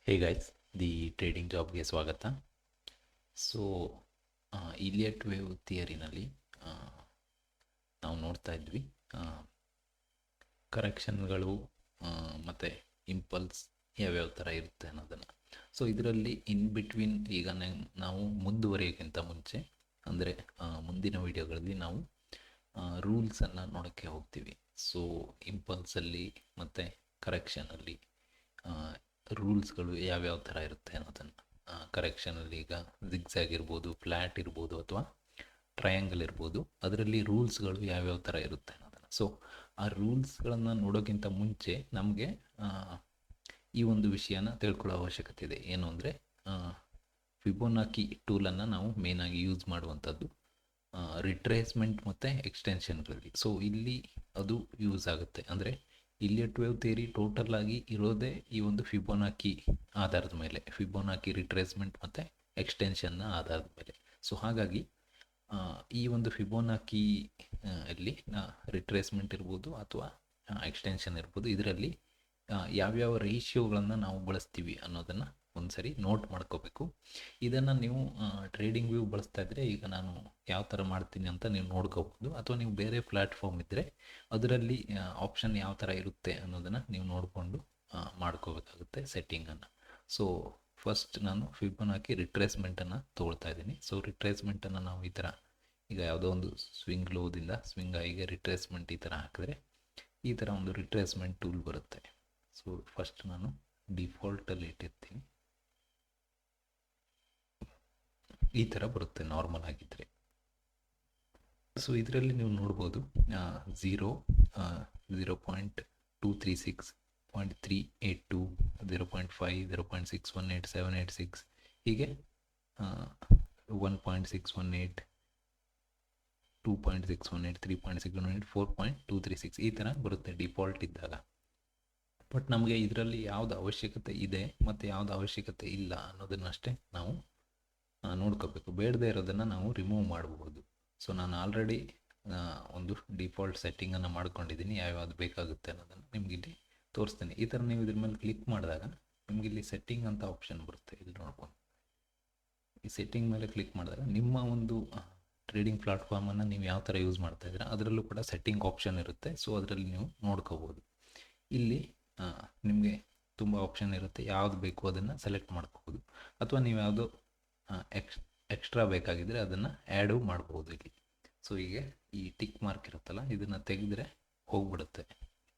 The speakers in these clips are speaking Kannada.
ಹೇ ಗೈಸ್, ದಿ ಟ್ರೇಡಿಂಗ್ ಜಾಬ್ಗೆ ಸ್ವಾಗತ. ಸೊ ಇಲಿಯಟ್ ವೇವ್ ಥಿಯರಿನಲ್ಲಿ ನಾವು ನೋಡ್ತಾ ಇದ್ವಿ ಕರೆಕ್ಷನ್ಗಳು ಮತ್ತು ಇಂಪಲ್ಸ್ ಯಾವ್ಯಾವ ಥರ ಇರುತ್ತೆ ಅನ್ನೋದನ್ನು. ಸೊ ಇದರಲ್ಲಿ ಇನ್ ಬಿಟ್ವೀನ್ ಈಗ ನಾವು ಮುಂದುವರಿಯೋಕ್ಕಿಂತ ಮುಂಚೆ ಅಂದರೆ ಮುಂದಿನ ವಿಡಿಯೋಗಳಲ್ಲಿ ನಾವು ರೂಲ್ಸನ್ನು ನೋಡೋಕ್ಕೆ ಹೋಗ್ತೀವಿ. ಸೊ ಇಂಪಲ್ಸಲ್ಲಿ ಮತ್ತು ಕರೆಕ್ಷನಲ್ಲಿ ರೂಲ್ಸ್ಗಳು ಯಾವ್ಯಾವ ಥರ ಇರುತ್ತೆ ಅನ್ನೋದನ್ನು. ಕರೆಕ್ಷನಲ್ಲಿ ಈಗ ಜಿಗ್ಸಾಗ್ ಇರ್ಬೋದು, ಫ್ಲ್ಯಾಟ್ ಇರ್ಬೋದು, ಅಥವಾ ಟ್ರಯಾಂಗಲ್ ಇರ್ಬೋದು. ಅದರಲ್ಲಿ ರೂಲ್ಸ್ಗಳು ಯಾವ್ಯಾವ ಥರ ಇರುತ್ತೆ ಅನ್ನೋದನ್ನು. ಸೊ ಆ ರೂಲ್ಸ್ಗಳನ್ನು ನೋಡೋಕ್ಕಿಂತ ಮುಂಚೆ ನಮಗೆ ಈ ಒಂದು ವಿಷಯನ ತಿಳ್ಕೊಳ್ಳೋ ಅವಶ್ಯಕತೆ ಇದೆ. ಏನು ಅಂದರೆ ಫಿಬೋನಾಕಿ ಟೂಲನ್ನು ನಾವು ಮೇಯ್ನಾಗಿ ಯೂಸ್ ಮಾಡುವಂಥದ್ದು ರಿಟ್ರೇಸ್ಮೆಂಟ್ ಮತ್ತು ಎಕ್ಸ್ಟೆನ್ಷನ್ಗಳಲ್ಲಿ. ಸೊ ಇಲ್ಲಿ ಅದು ಯೂಸ್ ಆಗುತ್ತೆ. ಅಂದರೆ ಇಲಿಯಟ್ ವೇವ್ ಥಿಯರಿ ಟೋಟಲ್ ಆಗಿ ಇರೋದೇ ಈ ಒಂದು ಫಿಬೋನಾಕಿ ಆಧಾರದ ಮೇಲೆ, ಫಿಬೋನಾಕಿ ರಿಟ್ರೇಸ್ಮೆಂಟ್ ಮತ್ತು ಎಕ್ಸ್ಟೆನ್ಷನ್ನ ಆಧಾರದ ಮೇಲೆ. ಸೊ ಹಾಗಾಗಿ ಈ ಒಂದು ಫಿಬೋನಾಕಿ ಅಲ್ಲಿ ರಿಟ್ರೇಸ್ಮೆಂಟ್ ಇರ್ಬೋದು ಅಥವಾ ಎಕ್ಸ್ಟೆನ್ಷನ್ ಇರ್ಬೋದು, ಇದರಲ್ಲಿ ಯಾವ್ಯಾವ ರೇಷಿಯೋಗಳನ್ನು ನಾವು ಬಳಸ್ತೀವಿ ಅನ್ನೋದನ್ನು ಒಂದ್ಸರಿ ನೋಟ್ ಮಾಡ್ಕೋಬೇಕು. ಇದನ್ನು ನೀವು ಟ್ರೇಡಿಂಗ್ ವ್ಯೂ ಬಳಸ್ತಾ ಇದ್ದರೆ ಈಗ ನಾನು ಯಾವ ಥರ ಮಾಡ್ತೀನಿ ಅಂತ ನೀವು ನೋಡ್ಕೋಬೋದು, ಅಥವಾ ನೀವು ಬೇರೆ ಪ್ಲ್ಯಾಟ್ಫಾರ್ಮ್ ಇದ್ದರೆ ಅದರಲ್ಲಿ ಆಪ್ಷನ್ ಯಾವ ಥರ ಇರುತ್ತೆ ಅನ್ನೋದನ್ನು ನೀವು ನೋಡಿಕೊಂಡು ಮಾಡ್ಕೋಬೇಕಾಗುತ್ತೆ ಸೆಟ್ಟಿಂಗನ್ನು. ಸೊ ಫಸ್ಟ್ ನಾನು ಫಿಬೋನಾಕಿ ರಿಟ್ರೇಸ್ಮೆಂಟನ್ನು ತೊಗೊಳ್ತಾ ಇದ್ದೀನಿ. ಸೊ ರಿಟ್ರೇಸ್ಮೆಂಟನ್ನು ನಾವು ಈ ಥರ ಈಗ ಯಾವುದೋ ಒಂದು ಸ್ವಿಂಗ್ ಲೋದಿಂದ ಸ್ವಿಂಗ್ ಹೈಗೆ ರಿಟ್ರೇಸ್ಮೆಂಟ್ ಈ ಥರ ಹಾಕಿದ್ರೆ ಈ ಥರ ಒಂದು ರಿಟ್ರೇಸ್ಮೆಂಟ್ ಟೂಲ್ ಬರುತ್ತೆ. ಸೊ ಫಸ್ಟ್ ನಾನು ಡಿಫಾಲ್ಟಲ್ಲಿ ಇಟ್ಟಿರ್ತೀನಿ. ಈ ಥರ ಬರುತ್ತೆ ನಾರ್ಮಲ್ ಆಗಿದ್ದರೆ. ಸೊ ಇದರಲ್ಲಿ ನೀವು ನೋಡ್ಬೋದು 0.236, 0.382, 0.5, 0.618, 786 ಹೀಗೆ 1.618, 2.618, 3.618, 4.236 ಈ ಥರ ಬರುತ್ತೆ ಡಿಫಾಲ್ಟ್ ಇದ್ದಾಗ. ಬಟ್ ನಮಗೆ ಇದರಲ್ಲಿ ಯಾವ್ದು ಅವಶ್ಯಕತೆ ಇದೆ ಮತ್ತು ಯಾವ್ದು ಅವಶ್ಯಕತೆ ಇಲ್ಲ ಅನ್ನೋದನ್ನಷ್ಟೇ ನಾವು ನೋಡ್ಕೋಬೇಕು. ಬೇಡದೇ ಇರೋದನ್ನು ನಾವು ರಿಮೂವ್ ಮಾಡಬಹುದು. ಸೊ ನಾನು ಆಲ್ರೆಡಿ ಒಂದು ಡಿಫಾಲ್ಟ್ ಸೆಟ್ಟಿಂಗನ್ನು ಮಾಡ್ಕೊಂಡಿದ್ದೀನಿ, ಯಾವ್ಯಾವುದು ಬೇಕಾಗುತ್ತೆ ಅನ್ನೋದನ್ನು ನಿಮ್ಗೆ ಇಲ್ಲಿ ತೋರಿಸ್ತೀನಿ. ಈ ಥರ ನೀವು ಇದ್ರ ಮೇಲೆ ಕ್ಲಿಕ್ ಮಾಡಿದಾಗ ನಿಮ್ಗೆ ಇಲ್ಲಿ ಸೆಟ್ಟಿಂಗ್ ಅಂತ ಆಪ್ಷನ್ ಬರುತ್ತೆ. ಇಲ್ಲಿ ನೋಡ್ಕೊಂಡು ಈ ಸೆಟ್ಟಿಂಗ್ ಮೇಲೆ ಕ್ಲಿಕ್ ಮಾಡಿದಾಗ ನಿಮ್ಮ ಒಂದು ಟ್ರೇಡಿಂಗ್ ಪ್ಲಾಟ್ಫಾರ್ಮನ್ನು ನೀವು ಯಾವ ಥರ ಯೂಸ್ ಮಾಡ್ತಾ ಇದ್ದೀರಾ ಅದರಲ್ಲೂ ಕೂಡ ಸೆಟ್ಟಿಂಗ್ ಆಪ್ಷನ್ ಇರುತ್ತೆ. ಸೊ ಅದರಲ್ಲಿ ನೀವು ನೋಡ್ಕೋಬೋದು. ಇಲ್ಲಿ ನಿಮಗೆ ತುಂಬ ಆಪ್ಷನ್ ಇರುತ್ತೆ, ಯಾವುದು ಬೇಕು ಅದನ್ನು ಸೆಲೆಕ್ಟ್ ಮಾಡ್ಕೋಬೋದು, ಅಥವಾ ನೀವು ಯಾವುದೋ ಎಕ್ಸ್ಟ್ರಾ ಬೇಕಾಗಿದ್ದರೆ ಅದನ್ನು ಆ್ಯಡು ಮಾಡ್ಬೋದು ಇಲ್ಲಿ. ಸೊ ಹೀಗೆ ಈ ಟಿಕ್ ಮಾರ್ಕ್ ಇರುತ್ತಲ್ಲ ಇದನ್ನು ತೆಗೆದ್ರೆ ಹೋಗ್ಬಿಡುತ್ತೆ.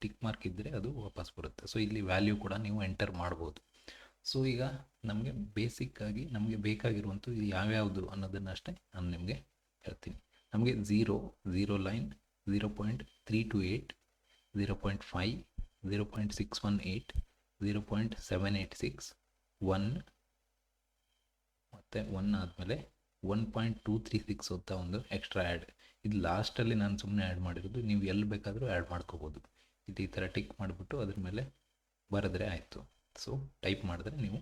ಟಿಕ್ ಮಾರ್ಕ್ ಇದ್ದರೆ ಅದು ವಾಪಸ್ ಬರುತ್ತೆ. ಸೊ ಇಲ್ಲಿ ವ್ಯಾಲ್ಯೂ ಕೂಡ ನೀವು ಎಂಟರ್ ಮಾಡ್ಬೋದು. ಸೊ ಈಗ ನಮಗೆ ಬೇಸಿಕ್ಕಾಗಿ ನಮಗೆ ಬೇಕಾಗಿರುವಂಥ ಇದು ಯಾವ್ಯಾವುದು ಅನ್ನೋದನ್ನು ಅಷ್ಟೇ ನಾನು ನಿಮಗೆ ಹೇಳ್ತೀನಿ. ನಮಗೆ ಝೀರೋ ಲೈನ್, 0.328, 0.5, 0.618, 0.786, 1 ಮತ್ತು 1 ಆದಮೇಲೆ 1.236 ಅಂತ ಒಂದು ಎಕ್ಸ್ಟ್ರಾ ಆ್ಯಡ್. ಇದು ಲಾಸ್ಟಲ್ಲಿ ನಾನು ಸುಮ್ಮನೆ ಆ್ಯಡ್ ಮಾಡಿರೋದು, ನೀವು ಎಲ್ಲಿ ಬೇಕಾದರೂ ಆ್ಯಡ್ ಮಾಡ್ಕೋಬೋದು. ಇದು ಈ ಥರ ಟಿಕ್ ಮಾಡಿಬಿಟ್ಟು ಅದ್ರ ಮೇಲೆ ಬರೆದ್ರೆ ಆಯಿತು. ಸೊ ಟೈಪ್ ಮಾಡಿದ್ರೆ ನೀವು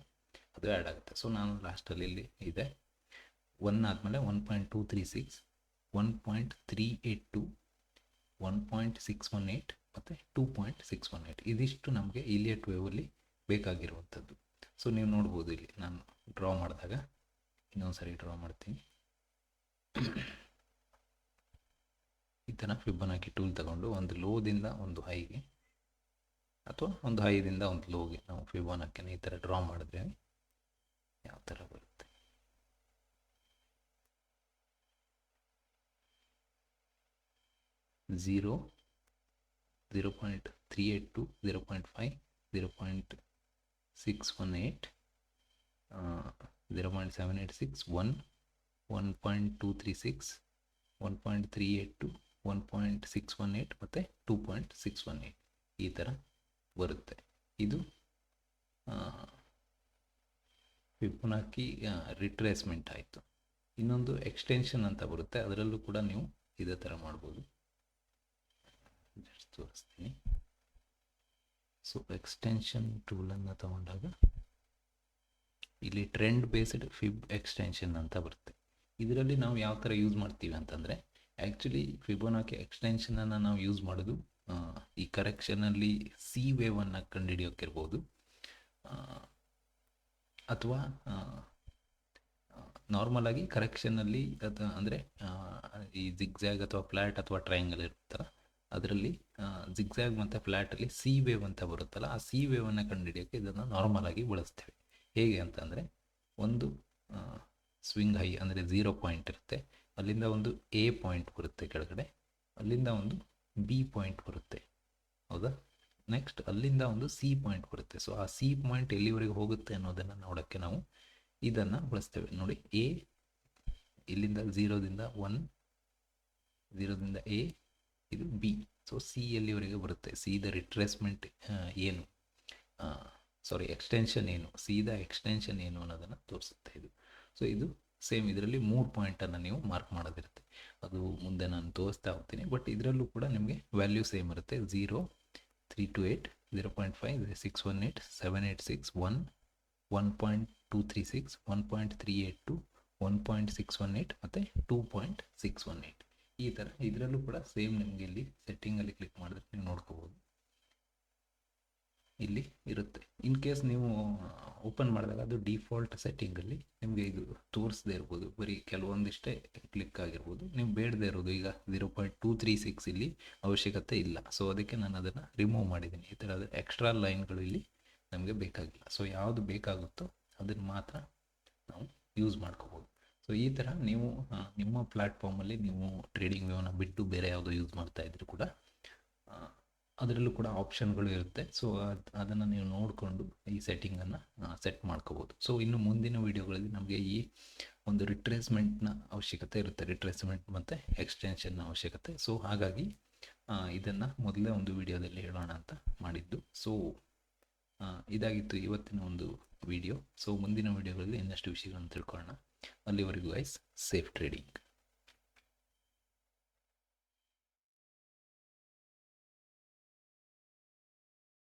ಅದು ಆ್ಯಡ್ ಆಗುತ್ತೆ. ಸೊ ನಾನು ಲಾಸ್ಟಲ್ಲಿ ಇಲ್ಲಿ ಇದೆ 1 ಆದಮೇಲೆ 1.236, 1.382, 1.618 ಮತ್ತು 2.618 ಇದಿಷ್ಟು ನಮಗೆ ಇಲಿಯಟ್ ವೇವಲ್ಲಿ ಬೇಕಾಗಿರುವಂಥದ್ದು. ಸೊ ನೀವು ನೋಡ್ಬೋದು ಇಲ್ಲಿ ನಾನು ಡ್ರಾ ಮಾಡಿದಾಗ, ಇನ್ನೊಂದು ಸರಿ ಡ್ರಾ ಮಾಡ್ತೀನಿ. ಈ ಥರ ಫಿಬೋನಾಕಿ ಟೂಲ್ ತಗೊಂಡು ಒಂದು ಲೋದಿಂದ ಒಂದು ಹೈಗೆ ಅಥವಾ ಒಂದು ಹೈದಿಂದ ಒಂದು ಲೋಗೆ ನಾವು ಫಿಬೋನಾಕಿನ ಈ ಥರ ಡ್ರಾ ಮಾಡಿದ್ರೆ ಯಾವ ಥರ ಬರುತ್ತೆ. ಝೀರೋ, 0.382, 0.5, 0.618, 0.786, 1, 1.236, 1.382, 1.618 ಮತ್ತು 2.618 ಈ ಥರ ಬರುತ್ತೆ. ಇದು ಫಿಬೋನಾಕಿ ರಿಟ್ರೇಸ್ಮೆಂಟ್ ಆಯಿತು. ಇನ್ನೊಂದು ಎಕ್ಸ್ಟೆನ್ಷನ್ ಅಂತ ಬರುತ್ತೆ, ಅದರಲ್ಲೂ ಕೂಡ ನೀವು ಇದೇ ಥರ ಮಾಡ್ಬೋದು. ತೋರಿಸ್ತೀನಿ. ಸೊ ಎಕ್ಸ್ಟೆನ್ಷನ್ ಟೂಲನ್ನು ತಗೊಂಡಾಗ ಇಲ್ಲಿ ಟ್ರೆಂಡ್ ಬೇಸ್ಡ್ ಫಿಬ್ ಎಕ್ಸ್ಟೆನ್ಷನ್ ಅಂತ ಬರುತ್ತೆ. ಇದರಲ್ಲಿ ನಾವು ಯಾವ ಥರ ಯೂಸ್ ಮಾಡ್ತೀವಿ ಅಂತಂದರೆ, ಆ್ಯಕ್ಚುಲಿ ಫಿಬೋನಾಕಿ ಎಕ್ಸ್ಟೆನ್ಷನನ್ನು ನಾವು ಯೂಸ್ ಮಾಡೋದು ಈ ಕರೆಕ್ಷನಲ್ಲಿ ಸಿ ವೇವನ್ನು ಕಂಡುಹಿಡಿಯೋಕ್ಕಿರ್ಬೋದು, ಅಥವಾ ನಾರ್ಮಲ್ ಆಗಿ ಕರೆಕ್ಷನಲ್ಲಿ ಅಂದರೆ ಈ ಜಿಗ್ಜ್ಯಾಗ್ ಅಥವಾ ಫ್ಲ್ಯಾಟ್ ಅಥವಾ ಟ್ರಯಾಂಗಲ್ ಇರುತ್ತಲ್ಲ ಅದರಲ್ಲಿ ಜಿಗ್ಜ್ಯಾಗ್ ಮತ್ತು ಫ್ಲ್ಯಾಟಲ್ಲಿ ಸಿ ವೇವ್ ಅಂತ ಬರುತ್ತಲ್ಲ ಆ ಸಿ ವೇವನ್ನು ಕಂಡುಹಿಡಿಯೋಕ್ಕೆ ಇದನ್ನು ನಾರ್ಮಲ್ ಆಗಿ ಬಳಸ್ತೇವೆ. ಹೇಗೆ ಅಂತಂದರೆ ಒಂದು ಸ್ವಿಂಗ್ ಹೈ ಅಂದರೆ 0 ಪಾಯಿಂಟ್ ಇರುತ್ತೆ, ಅಲ್ಲಿಂದ ಒಂದು ಎ ಪಾಯಿಂಟ್ ಬರುತ್ತೆ ಕೆಳಗಡೆ, ಅಲ್ಲಿಂದ ಒಂದು ಬಿ ಪಾಯಿಂಟ್ ಬರುತ್ತೆ, ಹೌದಾ? ನೆಕ್ಸ್ಟ್ ಅಲ್ಲಿಂದ ಒಂದು ಸಿ ಪಾಯಿಂಟ್ ಬರುತ್ತೆ. ಸೊ ಆ ಸಿ ಪಾಯಿಂಟ್ ಎಲ್ಲಿವರೆಗೆ ಹೋಗುತ್ತೆ ಅನ್ನೋದನ್ನು ನೋಡೋಕ್ಕೆ ನಾವು ಇದನ್ನು ಬಳಸ್ತೇವೆ. ನೋಡಿ, ಎ ಇಲ್ಲಿಂದ 0ದಿಂದ 1, 0ದಿಂದ ಎ, ಇದು ಬಿ. ಸೊ ಸಿ ಎಲ್ಲಿವರೆಗೆ ಬರುತ್ತೆ, ಸಿದ ರಿಟ್ರೇಸ್ಮೆಂಟ್ ಏನು, ಎಕ್ಸ್ಟೆನ್ಷನ್ ಏನು, ಸಿದ ಎಕ್ಸ್ಟೆನ್ಷನ್ ಏನು ಅನ್ನೋದನ್ನು ತೋರಿಸುತ್ತೆ ಇದು. ಸೊ ಇದು ಸೇಮ್ ಇದರಲ್ಲಿ 3 ಪಾಯಿಂಟನ್ನು ನೀವು ಮಾರ್ಕ್ ಮಾಡೋದಿರುತ್ತೆ. ಅದು ಮುಂದೆ ನಾನು ತೋರಿಸ್ತಾ ಹೋಗ್ತೀನಿ. ಬಟ್ ಇದರಲ್ಲೂ ಕೂಡ ನಿಮಗೆ ವ್ಯಾಲ್ಯೂ ಸೇಮ್ ಇರುತ್ತೆ. 0, 328, 0.5, 618, 786, 1, 1.236, 1.382, 1.618 ಮತ್ತು 2.618 ಈ ಥರ. ಇದರಲ್ಲೂ ಕೂಡ ಸೇಮ್ ನಿಮಗೆ ಇಲ್ಲಿ ಸೆಟ್ಟಿಂಗಲ್ಲಿ ಕ್ಲಿಕ್ ಮಾಡಿದ್ರೆ ನೀವು ನೋಡ್ಕೋಬೋದು, ಇಲ್ಲಿ ಇರುತ್ತೆ. ಇನ್ ಕೇಸ್ ನೀವು ಓಪನ್ ಮಾಡಿದಾಗ ಅದು ಡಿಫಾಲ್ಟ್ ಸೆಟ್ಟಿಂಗಲ್ಲಿ ನಿಮಗೆ ಇದು ತೋರಿಸದೇ ಇರ್ಬೋದು, ಬರೀ ಕೆಲವೊಂದಿಷ್ಟೇ ಕ್ಲಿಕ್ ಆಗಿರ್ಬೋದು. ನೀವು ಬೇಡದೇ ಇರೋದು ಈಗ 0.236 ಇಲ್ಲಿ ಅವಶ್ಯಕತೆ ಇಲ್ಲ. ಸೊ ಅದಕ್ಕೆ ನಾನು ಅದನ್ನು ರಿಮೂವ್ ಮಾಡಿದ್ದೀನಿ. ಈ ಥರ ಎಕ್ಸ್ಟ್ರಾ ಲೈನ್ಗಳು ಇಲ್ಲಿ ನಮಗೆ ಬೇಕಾಗಿಲ್ಲ. ಸೊ ಯಾವುದು ಬೇಕಾಗುತ್ತೋ ಅದನ್ನು ಮಾತ್ರ ನಾವು ಯೂಸ್ ಮಾಡ್ಕೋಬೋದು. ಸೊ ಈ ಥರ ನೀವು ನಿಮ್ಮ ಪ್ಲ್ಯಾಟ್ಫಾರ್ಮಲ್ಲಿ ನೀವು ಟ್ರೇಡಿಂಗ್ ವ್ಯೂನ ಬಿಟ್ಟು ಬೇರೆ ಯಾವುದೋ ಯೂಸ್ ಮಾಡ್ತಾ ಇದ್ರು ಕೂಡ ಅದರಲ್ಲೂ ಕೂಡ ಆಪ್ಷನ್ಗಳು ಇರುತ್ತೆ. ಸೊ ಅದನ್ನು ನೀವು ನೋಡಿಕೊಂಡು ಈ ಸೆಟ್ಟಿಂಗನ್ನು ಸೆಟ್ ಮಾಡ್ಕೋಬೋದು. ಸೊ ಇನ್ನು ಮುಂದಿನ ವೀಡಿಯೋಗಳಲ್ಲಿ ನಮಗೆ ಈ ಒಂದು ರಿಟ್ರೇಸ್ಮೆಂಟ್ನ ಅವಶ್ಯಕತೆ ಇರುತ್ತೆ, ರಿಟ್ರೇಸ್ಮೆಂಟ್ ಮತ್ತು ಎಕ್ಸ್ಟೆನ್ಷನ್ನ ಅವಶ್ಯಕತೆ. ಸೊ ಹಾಗಾಗಿ ಇದನ್ನು ಮೊದಲೇ ಒಂದು ವಿಡಿಯೋದಲ್ಲಿ ಹೇಳೋಣ ಅಂತ ಮಾಡಿದ್ದು. ಸೊ ಇದಾಗಿತ್ತು ಇವತ್ತಿನ ಒಂದು ವಿಡಿಯೋ. ಸೊ ಮುಂದಿನ ವಿಡಿಯೋಗಳಲ್ಲಿ ಇನ್ನಷ್ಟು ವಿಷಯಗಳನ್ನು ತಿಳ್ಕೊಳ್ಳೋಣ. ಅಲ್ಲಿವರೆಗೂ ಗೈಸ್, ಸೇಫ್ ಟ್ರೇಡಿಂಗ್.